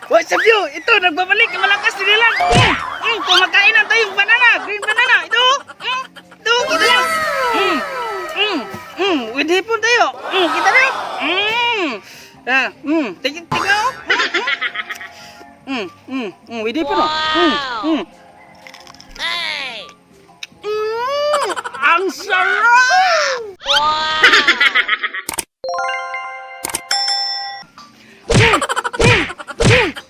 What's up you? Ito, nagbabalik ang malakas ni Dylan. Kumakain na tayong banana, green banana. Ito, ito, kita lang. With hipon tayo. Kita na. Tingnan mo. With hipon mo. Hey! Ang sarap!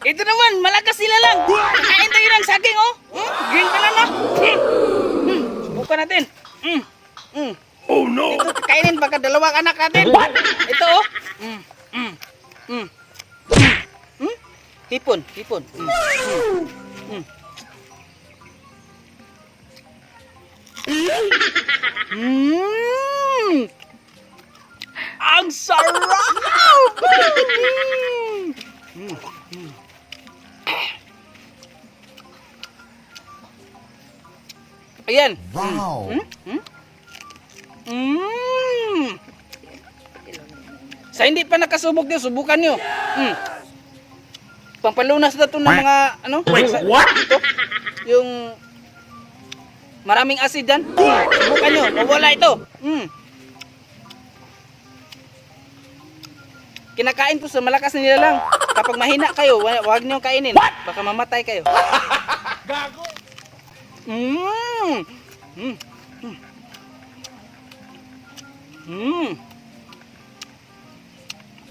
Ito naman, malakas sila lang. Kain tayo ng saging, oh. Green banana. Subukan natin. Oh no! Ito, kainin baka dalawang anak natin. Ito, oh. Hipon, hipon. Ang sarap! Ayan. Wow! Sa hindi pa nakasubok niyo, subukan niyo. Pampalunas na to ng mga ano? Wait, what? Ito, yung maraming acid dyan. Subukan nyo, mawala ito. Kinakain po sa malakas nila lang. Kapag mahina kayo, huwag nyo kainin. Baka mamatay kayo. Gago!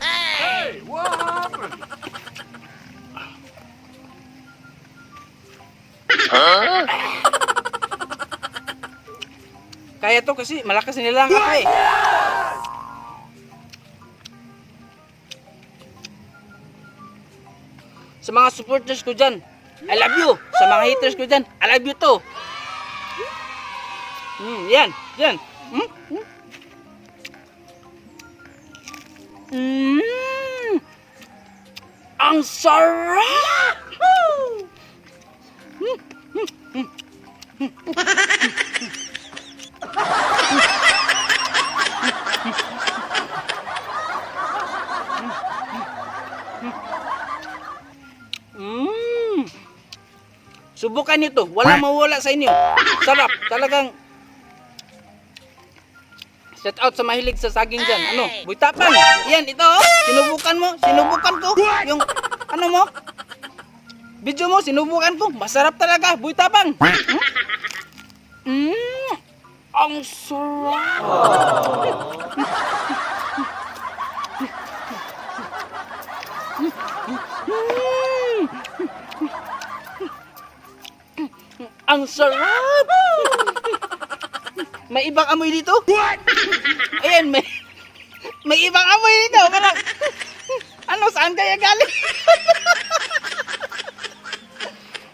Hey! What happened? Kaya to kasi malakas nila lang ako eh. Sa mga supporters ko dyan, I love you. Sa mga haters ko dyan, I love you too. Yan, yan. Ang sarap! Subukan nito, walang mawala sa inyo. Sarap, talagang. Shout out sa mahilig sa saging dyan. Ano, buitapang. Yan, ito. Sinubukan mo, sinubukan ko. Yung, ano mo, video mo, sinubukan ko. Masarap talaga, buitapang. Ang sarap. Ang sarap! May ibang amoy dito? Ayan, may ibang amoy dito. Parang, ano, saan kaya galing?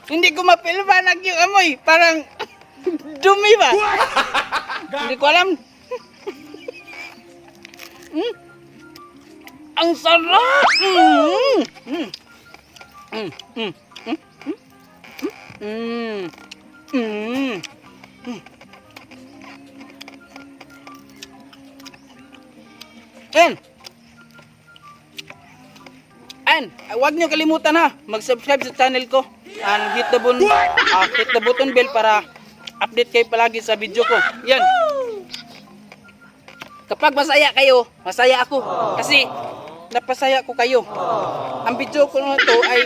Hindi ko mapilbanag yung amoy. Parang, dumi ba? Hindi ko alam. Ang sarap! And huwag niyo kalimutan ha, mag-subscribe sa channel ko and hit the button bell para update kayo palagi sa video ko. Yan. Kapag masaya kayo, masaya ako. Kasi napasaya ko kayo. Ang video ko na ito ay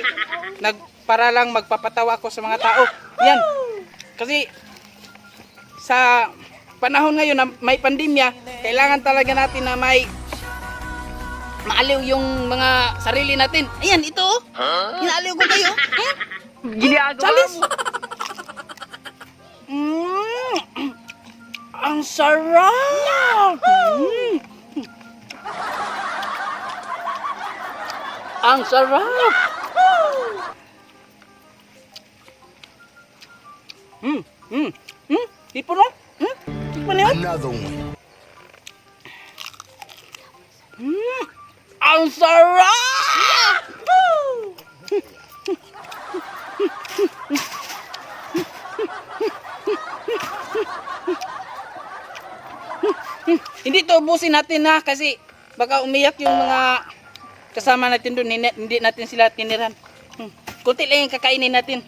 para lang magpapatawa ako sa mga tao. Yan. Kasi sa panahon ngayon na may pandemya, kailangan talaga natin na may maaliw yung mga sarili natin. Ayan, ito. Inaaliw ko kayo. Ginagawa mo. Ang sarap. Ang sarap. Tipo no? Tipo na yun? Another one. Ang sarap! Hindi to ubusin natin na kasi baka umiyak yung mga kasama natin doon, hindi natin sila tiniran. Kunti lang yung kakainin natin.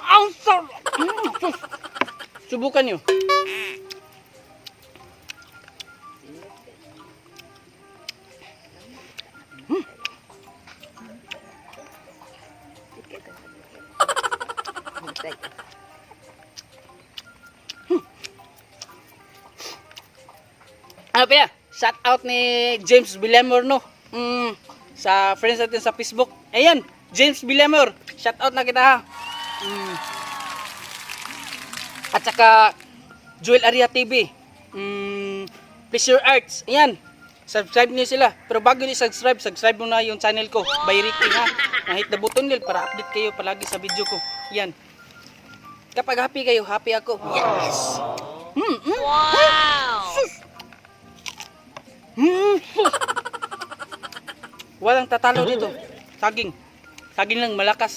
Ang sarap! Subukan nyo. Ano pa yan? Shout out ni James Villamor, no? Sa friends natin sa Facebook. Ayan, James Villamor. Shout out na kita, ha? At saka Joel Aria TV. Pleasure Arts. Ayan. Subscribe niyo sila. Pero bago niyo subscribe mo na yung channel ko. By Ricky, ha? Hit the button nil para update kayo palagi sa video ko. Ayan. Kapag happy kayo, happy ako. Yes! Wow! Walang tatalo dito. Saging. Saging lang malakas.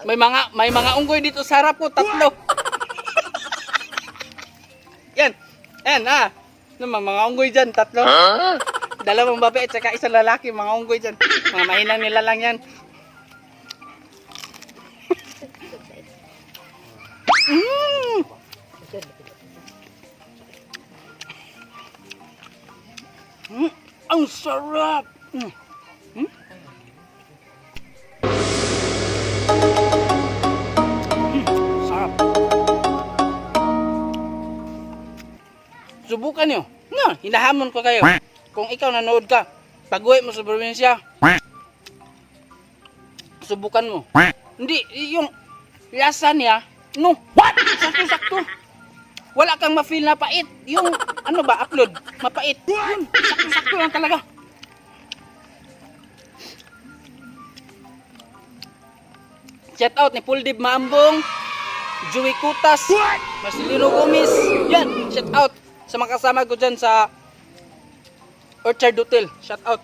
May mga unggoy dito sa harap ko, 3. Yan. Yan, ha. Mga unggoy dyan, 3. Dalawang babae at saka isang lalaki, mga unggoy dyan. Mga mahinang nila lang yan. Ang sarap! Sarap. Subukan nyo. No, hinahamon ko kayo. Kung ikaw nanood ka, pag-uwi mo sa probinsya, subukan mo. Hindi, yung lasa niya, no, sakto-sakto. Wala kang ma-feel na pait. Yung, ano ba, upload, mapait. Yun, sakto-sakto lang talaga. Shout out ni Puldib Maambong, Joey Kutas, Marcelino Gomez. Yan, shout out sa mga kasama ko dyan sa Orchard Hotel. Shout out.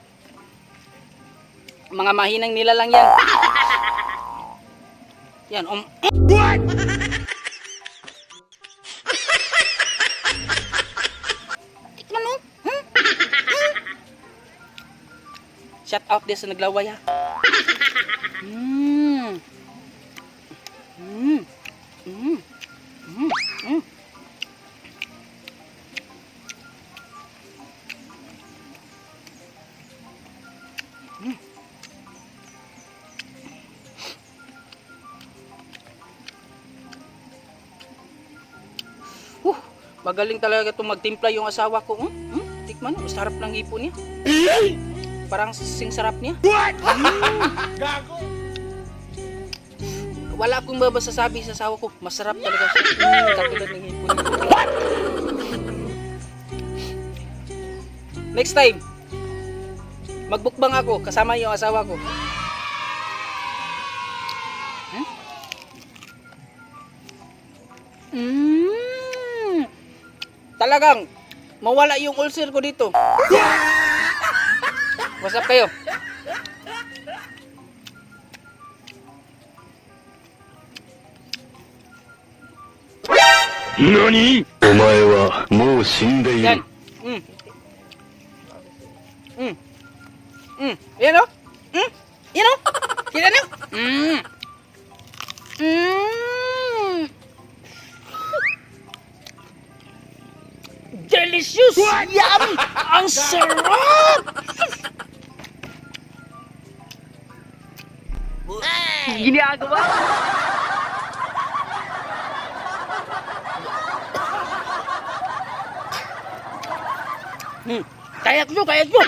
Mga mahinang nila lang yan. Yan, tikman mo. Shout out din sa naglaway, ha. Magaling talaga itong magtimpla yung asawa ko. Tikman mo, sarap ng ipon niya. Parang sing sarap niya. Gago! Wala akong masasabi sa asawa ko. Masarap talaga siya. Katulad ng ipon niya. Next time, magbukbang ako kasama yung asawa ko. Talagang mawala yung ulcer ko dito. What's up kayo? NANI?! お前はもう死んでいる。 Yan. Yan o. Yan o. Kita niyo? Delicious! Yum! Ang sarap! Ginagawa? Kayat nyo! Kayat nyo!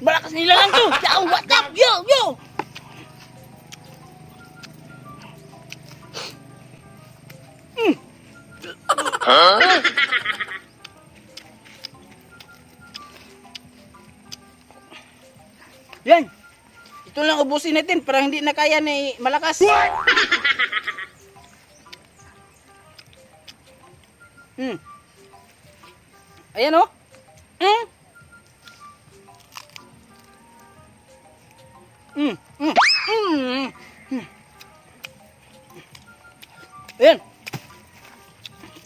Malakas nila lang to! Yo! What up? Yo! Yo! Yan! Ito lang ubusin natin para hindi na kaya ni malakas. Ayan o.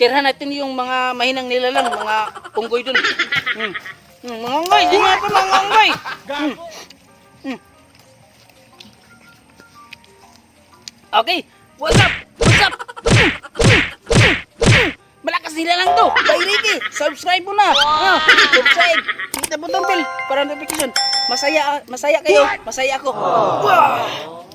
Tirahan natin yung mga mahinang nilalang, mga unggoy dun. Mga unggoy, di nga pa mga unggoy. Gago. Okay, what's up? What's up? Malakas nila lang to. Bay Ricky, subscribe mo na. Subscribe. Hit the button bell para notification. Masaya kayo, masaya ako. Wow.